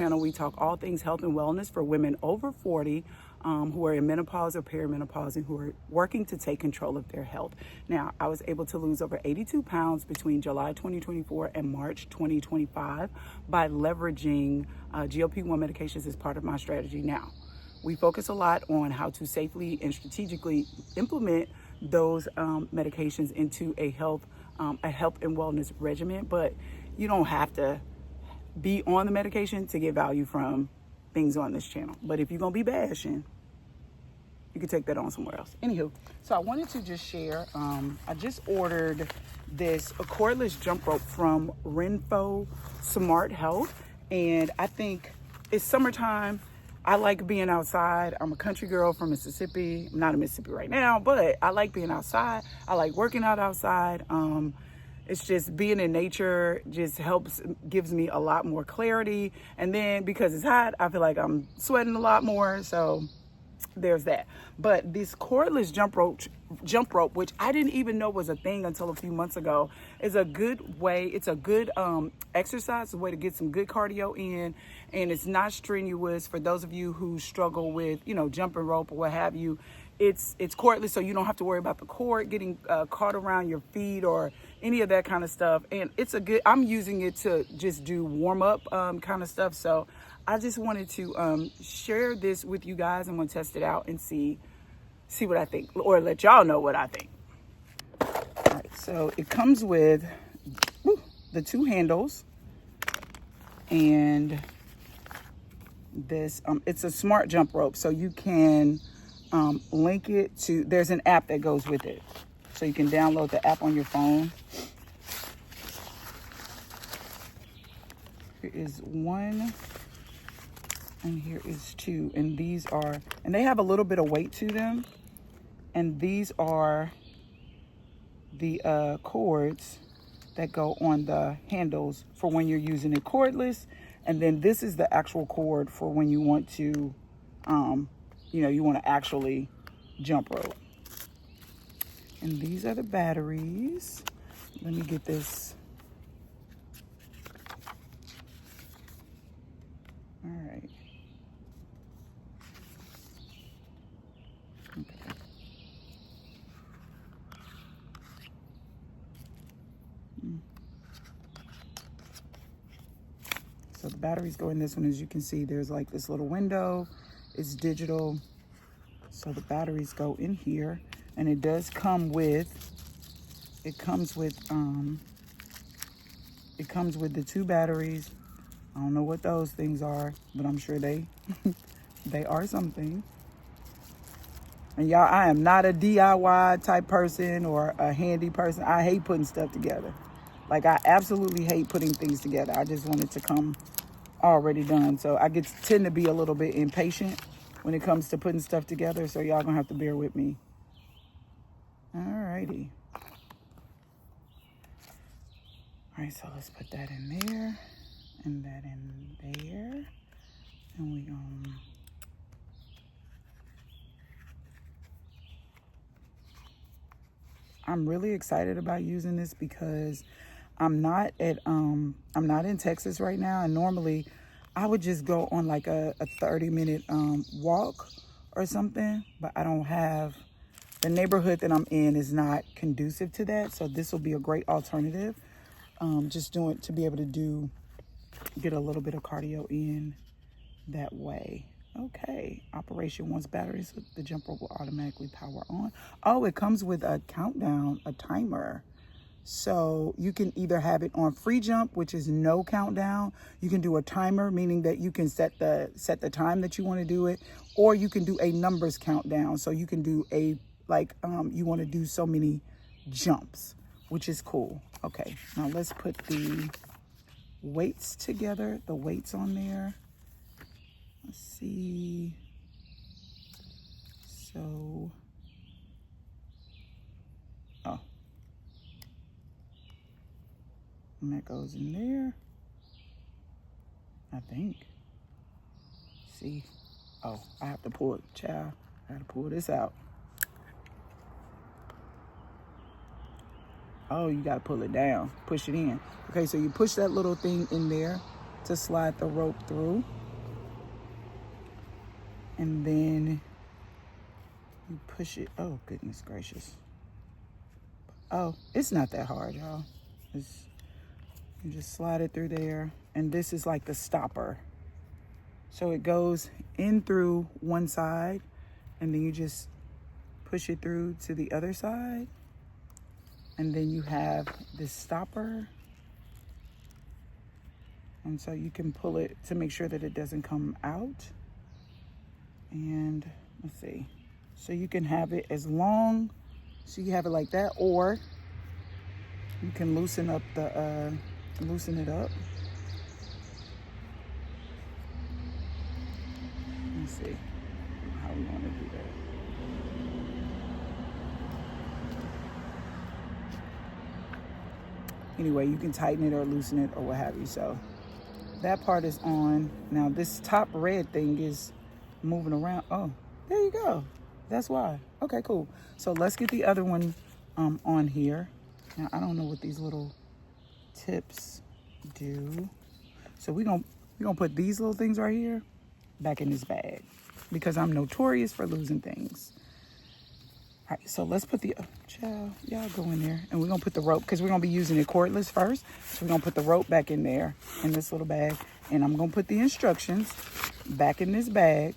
channel, we talk all things health and wellness for women over 40 who are in menopause or perimenopause and who are working to take control of their health. Now, I was able to lose over 82 pounds between July 2024 and March 2025 by leveraging GLP-1 medications as part of my strategy. Now, we focus a lot on how to safely and strategically implement those medications into a health and wellness regimen, but you don't have to be on the medication to get value from things on this channel. But if you're gonna be bashing, you can take that on somewhere else. Anywho, so I wanted to just share, I just ordered this a cordless jump rope from RENPHO Smart Health, and I think it's summertime. I like being outside. I'm a country girl from Mississippi. I'm not in Mississippi right now, but I like being outside. I like working out outside. It's just being in nature just gives me a lot more clarity. And then because it's hot, I feel like I'm sweating a lot more. So there's that. But this cordless jump rope, which I didn't even know was a thing until a few months ago, is a good way. It's a good exercise, a way to get some good cardio in, and it's not strenuous for those of you who struggle with, jumping rope or what have you. It's cordless, so you don't have to worry about the cord getting caught around your feet or any of that kind of stuff. And I'm using it to just do warm up kind of stuff. So I just wanted to share this with you guys. I'm gonna test it out and see what I think, or let y'all know what I think. All right, so it comes with the two handles, and this it's a smart jump rope, so you can link it to, there's an app that goes with it, so you can download the app on your phone. Here is one, and here is two, and they have a little bit of weight to them, and these are the cords that go on the handles for when you're using it cordless, and then this is the actual cord for when you want to you want to actually jump rope. And these are the batteries. Let me get this. All right. Okay. So the batteries go in this one. As you can see, there's like this little window. It's digital, so the batteries go in here, and it does come with, it comes with the two batteries. I don't know what those things are, but I'm sure they are something. And y'all, I am not a DIY type person or a handy person. I hate putting stuff together. Like, I absolutely hate putting things together. I just want it to come already done. So I tend to be a little bit impatient when it comes to putting stuff together. So y'all gonna have to bear with me. Alrighty. All right, so let's put that in there and that in there. And we I'm really excited about using this because I'm not in Texas right now, and normally I would just go on like a 30-minute walk or something, but I don't have, the neighborhood that I'm in is not conducive to that. So this will be a great alternative. Just to be able to get a little bit of cardio in that way. Okay, operation once batteries, the jump rope will automatically power on. Oh, it comes with a countdown, a timer. So you can either have it on free jump, which is no countdown. You can do a timer, meaning that you can set the time that you want to do it, or you can do a numbers countdown. So you can do you want to do so many jumps, which is cool. Okay, now let's put the weights together, the weights on there. Let's see. So, and that goes in there, I think. See, I have to pull it, child. I have to pull this out. Oh, you gotta pull it down, push it in. Okay, so you push that little thing in there to slide the rope through. And then you push it. Oh, goodness gracious. Oh, it's not that hard, y'all. You just slide it through there. And this is like the stopper. So it goes in through one side, and then you just push it through to the other side. And then you have this stopper. And so you can pull it to make sure that it doesn't come out. And let's see. So you can have it as long, so you have it like that, or you can loosen up loosen it up. Let's see how we want to do that. Anyway, you can tighten it or loosen it or what have you. So that part is on. Now this top red thing is moving around. Oh, there you go. That's why. Okay, cool. So let's get the other one on here. Now I don't know what these little tips do. So we're gonna put these little things right here back in this bag because I'm notorious for losing things. All right, so let's put the, child, y'all go in there, and we're gonna put the rope, because we're gonna be using it cordless first. So we're gonna put the rope back in there, in this little bag, and I'm gonna put the instructions back in this bag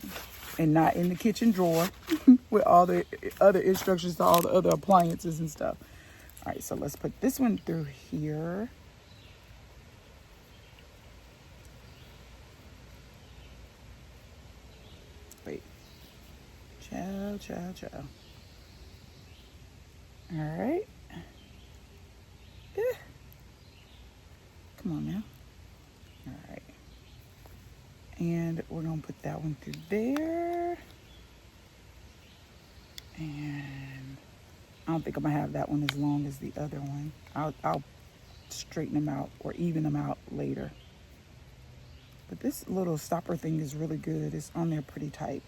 and not in the kitchen drawer with all the other instructions to all the other appliances and stuff. All right, so let's put this one through here. Wait, child. All right. Come on now. All right. And we're going to put that one through there. And I don't think I'm going to have that one as long as the other one. I'll straighten them out or even them out later. But this little stopper thing is really good. It's on there pretty tight.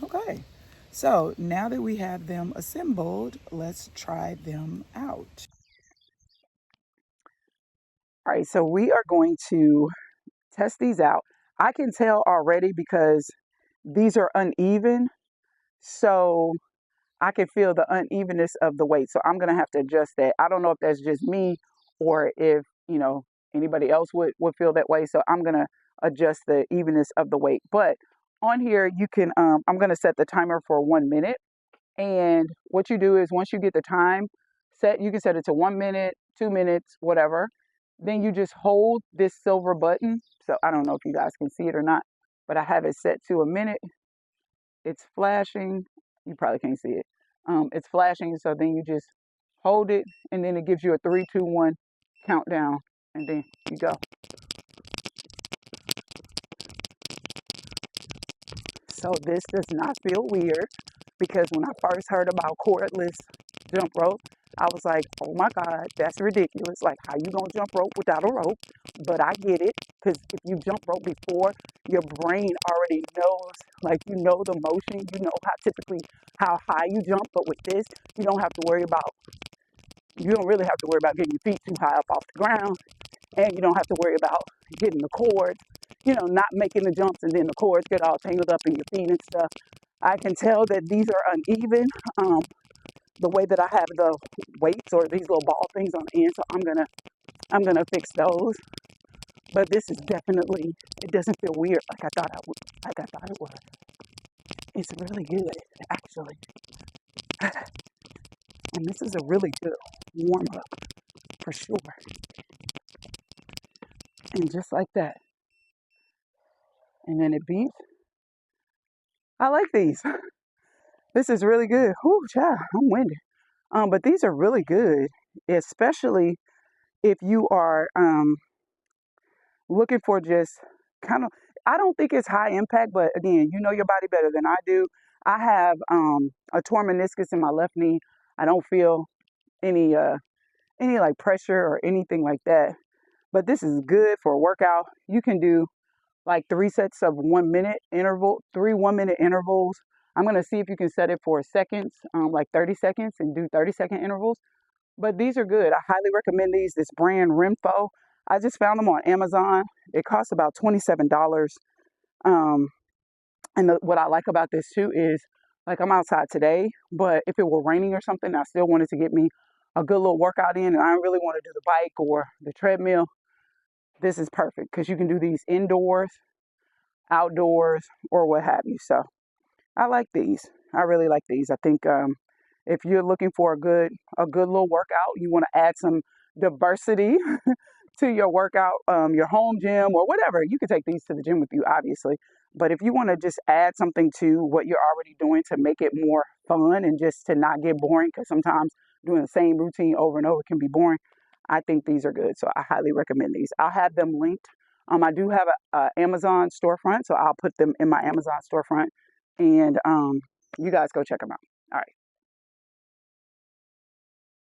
Okay. So now that we have them assembled, let's try them out. All right, so we are going to test these out. I can tell already because these are uneven, so I can feel the unevenness of the weight. So I'm gonna have to adjust that. I don't know if that's just me or if, anybody else would feel that way. So I'm gonna adjust the evenness of the weight. But on here, you can, I'm gonna set the timer for 1 minute. And what you do is once you get the time set, you can set it to 1 minute, 2 minutes, whatever. Then you just hold this silver button. So I don't know if you guys can see it or not, but I have it set to 1 minute. It's flashing. You probably can't see it. It's flashing. So then you just hold it, and then it gives you a 3, 2, 1 countdown, and then you go. So this does not feel weird, because when I first heard about cordless jump rope, I was like, oh my God, that's ridiculous. Like, how you gonna jump rope without a rope? But I get it, because if you jump rope before, your brain already knows, like, you know the motion, you know how high you jump. But with this, you don't really have to worry about getting your feet too high up off the ground, and you don't have to worry about getting the cords, not making the jumps, and then the cords get all tangled up in your feet and stuff. I can tell that these are uneven, the way that I have the weights or these little ball things on the end. So I'm gonna fix those. But this is definitely, it doesn't feel weird like I thought it was. It's really good, actually. And this is a really good warm up for sure. And just like that. And then it beeps. I like these. This is really good. Whew, child, I'm winded. But these are really good, especially if you are looking for just kind of, I don't think it's high impact, but again, you know your body better than I do. I have a torn meniscus in my left knee. I don't feel any like pressure or anything like that. But this is good for a workout. You can do like 3 sets of 1 minute interval, 3 1-minute intervals. I'm gonna see if you can set it for seconds, like 30 seconds, and do 30-second intervals. But these are good. I highly recommend these. This brand RENPHO. I just found them on Amazon. It costs about $27. Um, and what I like about this too is, like, I'm outside today, but if it were raining or something, I still wanted to get me a good little workout in, and I don't really want to do the bike or the treadmill. This is perfect because you can do these indoors, outdoors, or what have you. So I like these. I really like these. I think if you're looking for a good little workout, you want to add some diversity to your workout, your home gym or whatever. You can take these to the gym with you, obviously. But if you want to just add something to what you're already doing to make it more fun and just to not get boring, because sometimes doing the same routine over and over can be boring, I think these are good. So I highly recommend these. I'll have them linked. I do have a Amazon storefront, so I'll put them in my Amazon storefront, and you guys go check them out. All right.